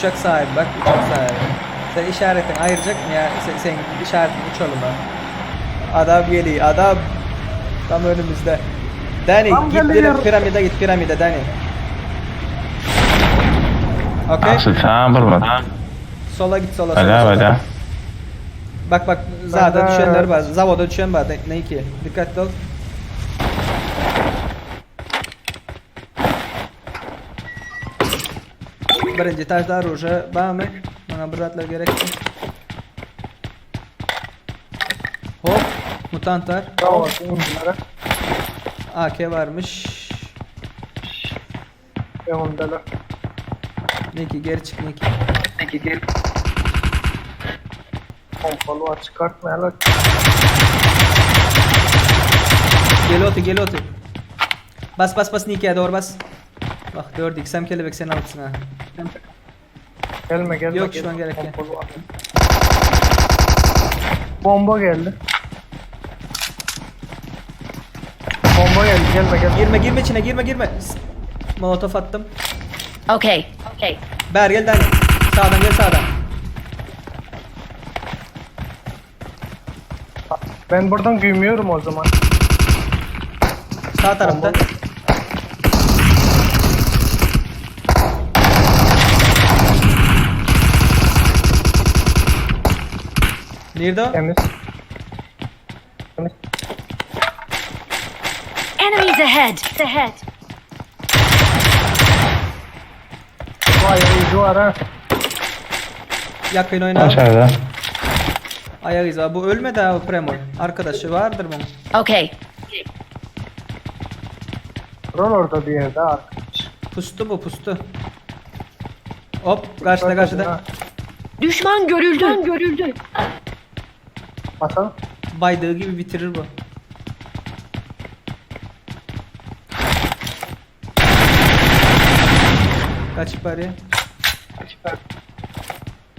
Uçak sahibi bak, uçak sahibi. Sen işaretin ayıracak mı ya? Sen işaretin uçalım ha. Adam geliyor, adam. Tam önümüzde. Dani git piramide git, piramide Dani. Okey. Asıl tamam vurma. Sola git, sola. Hadi. Bak zada düşenler var. Zavoda düşen var. Ne ki? Dikkatli ol. Birinci taşlar ruja bağımı. Bana bıraklar gerekti. Hop. Mutantlar. Bravo. Bunlara. AK varmış. Yanımdalar. Neki geri çık Neki. Pompalı aç çıkartmayalar. Gel otu. Bas Niki'ye doğru bas. Bak 4x'm kelebek sen alırsın ha. Gelme. Yok, şu an gerek yok. Pompalı aç. Bomba geldi. Gelme. Girme içine girme. Molotof attım. Okay. Ber gel Dani. Sağdan gel sağdan. Ben buradan gülmüyorum o zaman. Sağ tarafta. Nerede o? Temiz. Enemies ahead. Vay izi var ha. Yakın oyna. Aşağıda. Ayak izi var. Bu ölmedi ha, o Premo. Arkadaşı vardır bunun. Okay. Rol orada bir yerde arkadaş. Pustu. Hop karşıda. Düşman görüldü. Basalım. Baydığı gibi bitirir bu. Kaç paraya?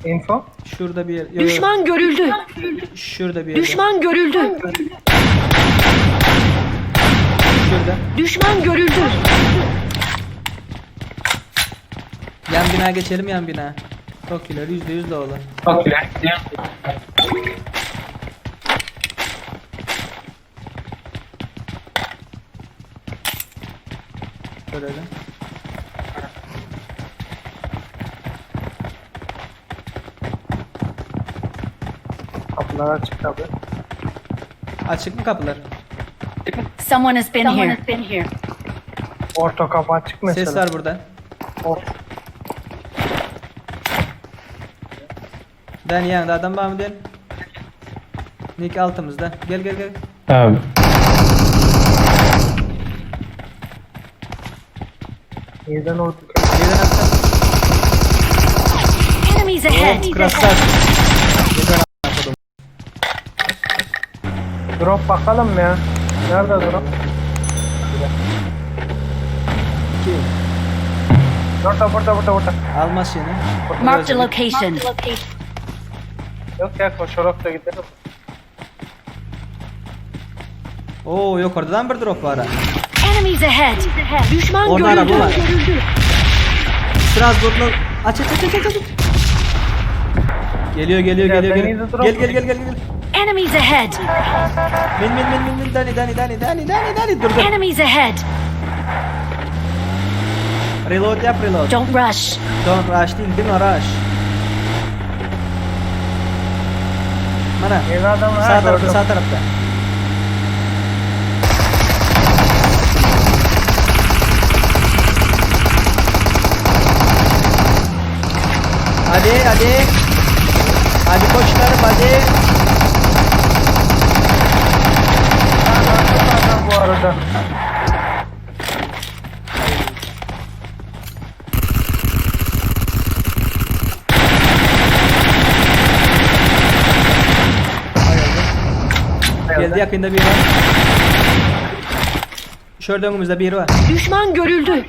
Info. Şurada bir yer. Yo, Düşman görüldü. Şurada bir yer. Düşman görüldü. Şurada. Düşman görüldü. Yan bina geçelim, yan bina. Çok ileri, %100 de olur. Böyle. Kapılar açık tabi. Açık mı kapılar? Someone has been here. Orta kapı açık mesela. Ses var burada. Ben yanında adam var mı diyelim? Nick altımızda. Gel. Abi. Neden orta Yerden atla. Enemies ahead. Kraslar. Drop bakalım mı ya? Nerede drop? Burada. Almaz seni. Marked a location. Yok ya koşarak da gidelim. Oo yok, oradan bir drop var ha. Enemies ahead. Düşman Onlar görüldü. araba var. Strasbourg'la aç. Geliyor. Ya, Gel. denize drop. Gel. Enemies ahead. Min. Dani. Dur. Enemies ahead. Reload yap. Don't rush. Don't rush değil mi? Rush. Mana? Yeni adam ha. Sağ gördüm. tarafta. Hadi koçlarım hadi. Bu arada. Geldi, yakında biri var. Şurada önümüzde biri var. Düşman görüldü.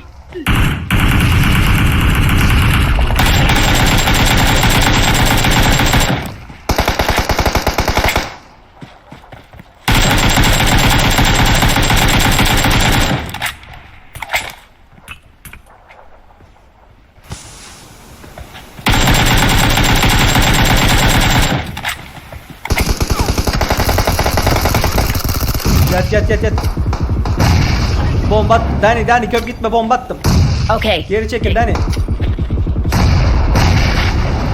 Yat. Bomba at. Dani köp gitme, bomba attım. Okay. Geri çekil Dani.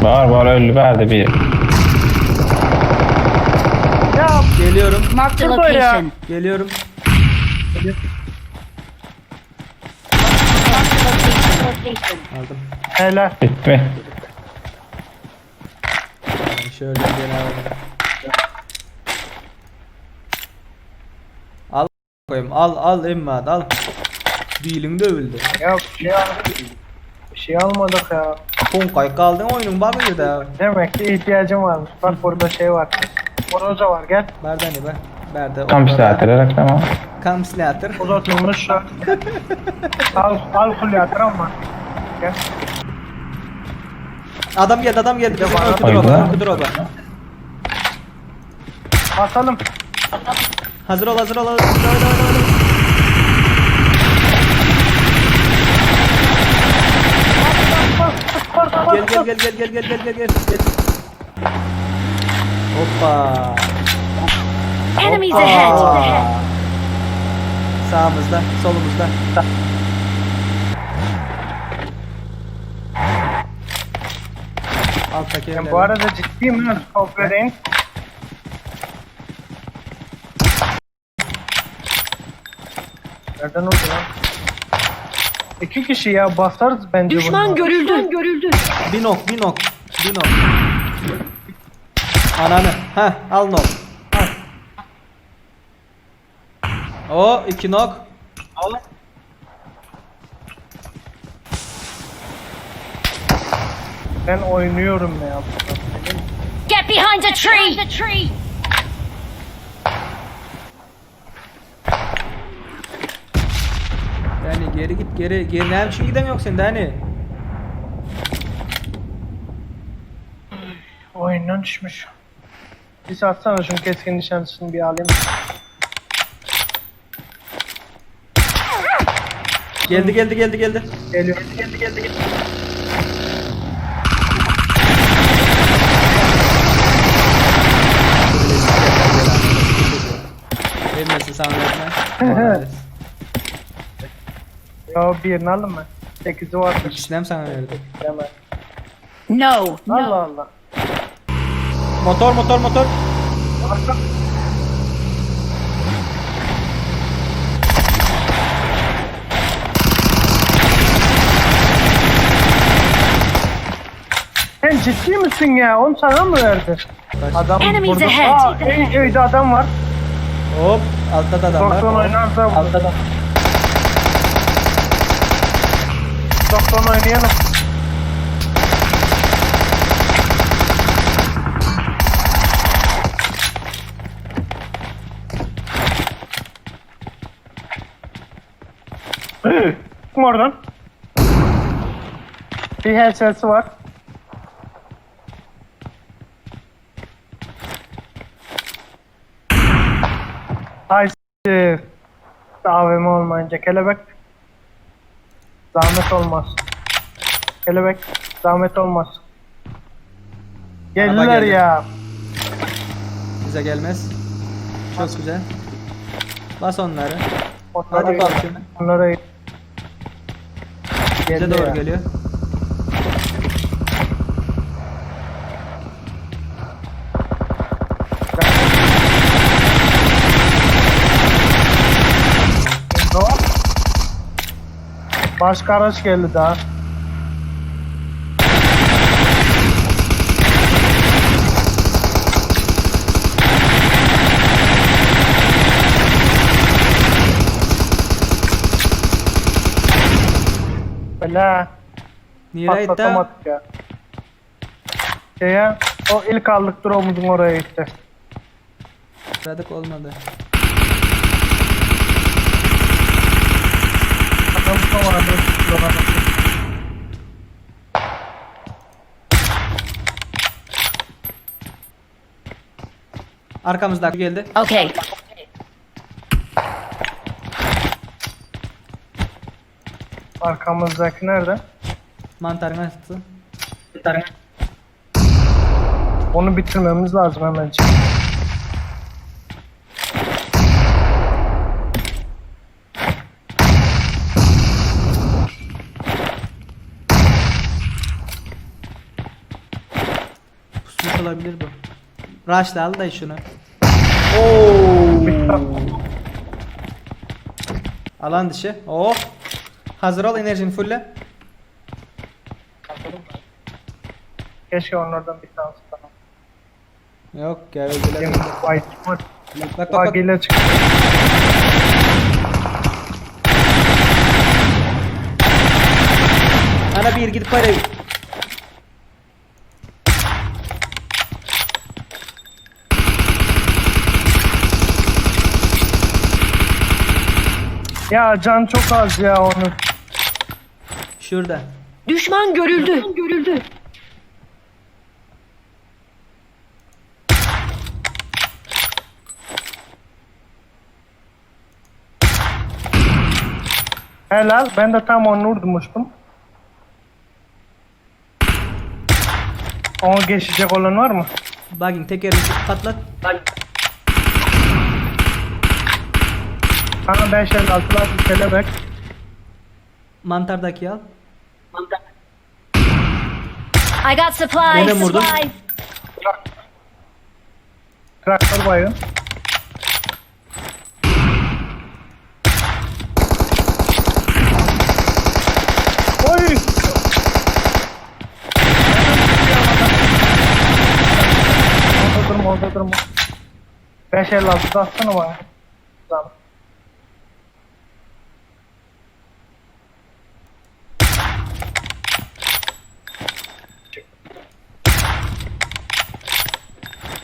Var öldü verdi bir. Ya Geliyorum. Marked a Burada ya. location. Geliyorum. Aldım. helal. Bitti. Şöyle bir alalım. Al koyayım. Al emmat al. Dilin dövüldü. Ya bir şey almadık ya. Konkay kaldın oyunun bakıyor da. Demek ki ihtiyacım varmış. Bak burada şey var. Moroza var gel. Berdani be. Berde. Kampüsler tamam. Kampüsler. Uzatılmış şu. Al kulyatır ama. Gel. Adam geldi. Bizim öldü Hayda. droba. Basalım. Hazır ol. Oyna. Gel. Hoppa. Enemies Hoppa. ahead. Sağımızda, solumuzda. Alttaki Ben evler. bu arada ciddiyim ha. Sofradayım. Nereden oldu lan? 2 kişi ya basarız bence Düşman bunları. görüldü. Bir nok. Ananı. Heh, al nok. Al. O 2 nok. Ben oynuyorum ya. Get behind a tree. Dani geri git geri. Ne için gidemiyorsun sen Dani? Oyundan düşmüş. Bir satsana şunu keskin nişancısını bir alayım. Geldi. Geliyor. Vermesin sana verme. Ya birini alın mı? 8'i vardır. İkisinden sana verdi. Hemen. No. Allah Allah. Motor. Arka. Sen ciddi misin ya? Onu sana mı verdi? Adam Enemies burada. ahead. Aa, evde adam var. Hop. Altta da adam Doktor var. oynarsa Altta da. doktor oynayalım. Kim oradan? Bir HS'si var. Ay s***. AVM olmayınca kelebek. Zahmet olmaz. Kelebek zahmet olmaz. Geldiler geldi. ya. Bize gelmez. Çok güzel. Bas onları. Onlara Hadi bakayım. Onlara Bize geldi doğru ya. geliyor. Hop. Başka araç geldi daha. Bela Nereye gitti? patlatamadık ya. Şeye, o ilk aldık drone'umuzun oraya gitti. Radık olmadı. Adam tutamadı. Arkamızda geldi. Okay. Arkamızdaki nerede? Mantarını attı. Onu bitirmemiz lazım hemen. olabilir bu. Rush'la al da şunu. Oo. Alan dışı. Oh. Hazır ol, enerjini fulle. Keşke onlardan bir tanesi tamam. Yok gel öldüler. Vay. Bak bak bak. Bagiyle çıktı. Ana bir gidip var ya. Ya can çok az ya onun. Şurada. Düşman görüldü. Görüldü. Helal. Ben de tam onu vurmuştum. Onu geçecek olan var mı? Bakın tekerini patlat. Sana 5 el altılar bir kelebek. Mantardaki al. I got supplies. Nereden vurdun? Supplies. Traktör bayı. Oy! Orada durma. 5 el altı atsana bana. Tamam.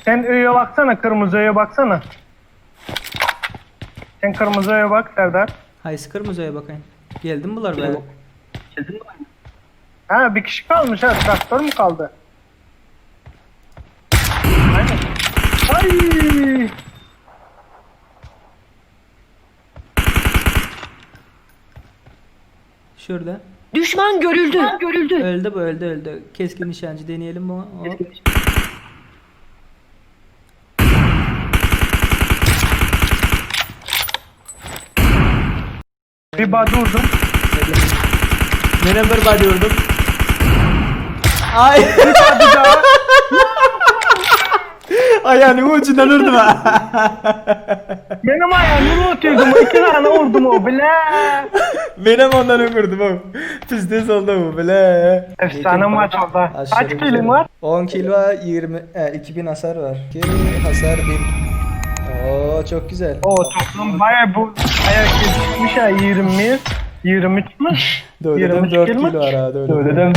Sen öğeye baksana, kırmızı öğeye baksana. Sen kırmızı öğeye bak Serdar. Hay kırmızıya bakayım. Geldi mi bunlar be? Ha bir kişi kalmış ha, traktör mü kaldı? Aynen. Ay! Şurada. Düşman görüldü. Görüldü. Öldü bu öldü. Keskin nişancı deneyelim bunu. Hop. Bir badurdum. Nereye bir badıyordum? Ay. Bir daha. Ayağını ucundan vurdum ha. Benim ayağımı oturdum. 2 tane vurdum o bile. Benim ondan ömürdüm o. Pizdes oldu bu bile. Efsane maç oldu. Kaç kilim var? 10 kill var, 2000 hasar var. Hasar 1000. Oo çok güzel. O toplam baya bu ayak geçmiş ya 20 23 mü? Dördeden 23 4 kill mi? kill var ha. Dördeden